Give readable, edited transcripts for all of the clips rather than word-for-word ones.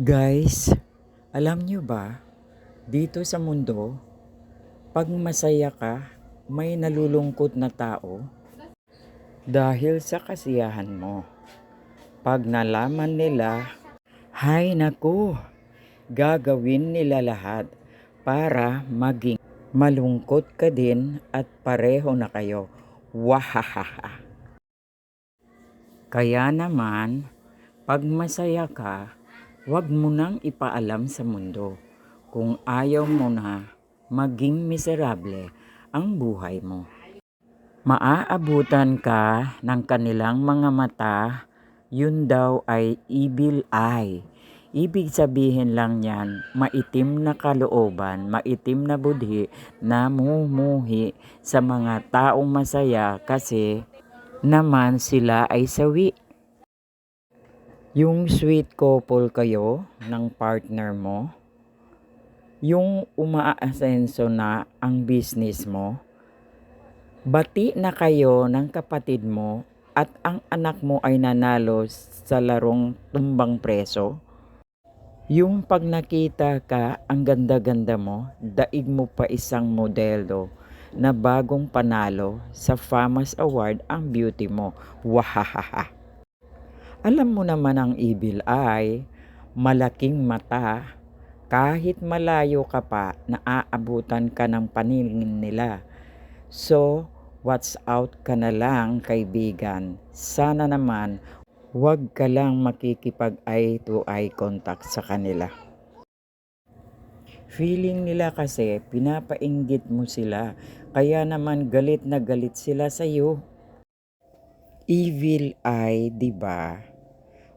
Guys, alam nyo ba, dito sa mundo, pag masaya ka, may nalulungkot na tao dahil sa kasiyahan mo. Pag nalaman nila, hay naku, gagawin nila lahat para maging malungkot ka din at pareho na kayo. Wahahaha. Kaya naman, pag masaya ka, huwag mo nang ipaalam sa mundo kung ayaw mo na maging miserable ang buhay mo. Maaabutan ka ng kanilang mga mata, yun daw ay evil eye. Ibig sabihin lang yan, maitim na kalooban, maitim na budhi na mumuhi sa mga taong masaya kasi naman sila ay sawi. Yung sweet couple kayo ng partner mo, yung umaasenso na ang business mo, bati na kayo ng kapatid mo at ang anak mo ay nanalo sa larong tumbang preso. Yung pag nakita ka, ang ganda-ganda mo, daig mo pa isang modelo na bagong panalo sa Famous Award ang beauty mo. Wahahaha. Alam mo naman ang evil eye, malaking mata, kahit malayo ka pa, naaabutan ka ng paningin nila. So, watch out ka na lang kaibigan. Sana naman, huwag ka lang makikipag eye to eye contact sa kanila. Feeling nila kasi pinapainggit mo sila, kaya naman galit na galit sila sa iyo. Evil eye, 'di ba?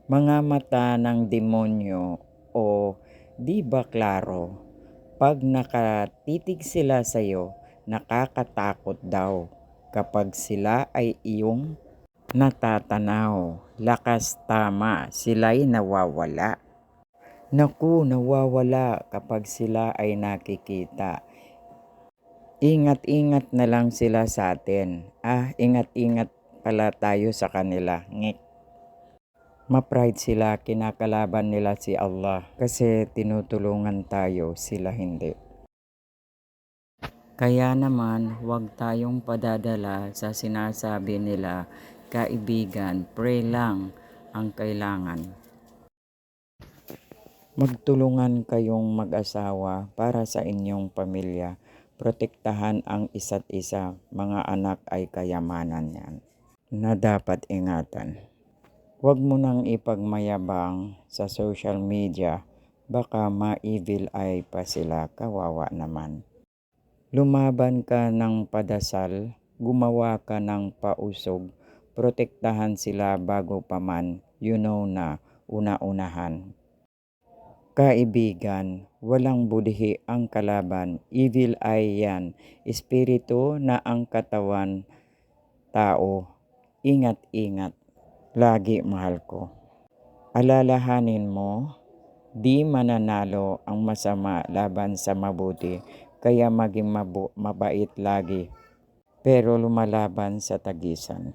Mga mata ng demonyo o 'di ba klaro? Pag nakatitig sila sa iyo, nakakatakot daw. Kapag sila ay iyong natatanaw, lakas tama, sila'y nawawala. Naku, nawawala kapag sila ay nakikita. Ingat-ingat na lang sila sa atin. Ingat-ingat pala tayo sa kanila. Ngik. Ma-pride sila, kinakalaban nila si Allah kasi tinutulungan tayo, sila hindi. Kaya naman, huwag tayong padadala sa sinasabi nila, kaibigan, pray lang ang kailangan. Magtulungan kayong mag-asawa para sa inyong pamilya. Protektahan ang isa't isa, mga anak ay kayamanan yan na dapat ingatan. Huwag mo nang ipagmayabang sa social media, baka ma-evil eye pa sila, kawawa naman. Lumaban ka ng padasal, gumawa ka ng pausog, protektahan sila bago pa man, na una-unahan. Kaibigan, walang budhi ang kalaban, evil eye yan, espiritu na ang katawan, tao. Ingat-ingat, lagi mahal ko. Alalahanin mo, di mananalo ang masama laban sa mabuti, kaya maging mabait lagi, pero lumalaban sa tagisan.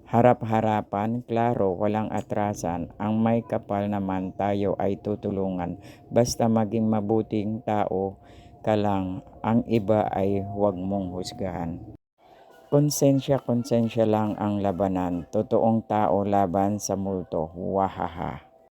Harap-harapan, klaro, walang atrasan, ang may kapal naman tayo ay tutulungan. Basta maging mabuting tao ka lang, ang iba ay huwag mong husgahan. Konsensya lang ang labanan, totoong tao laban sa multo, wahaha.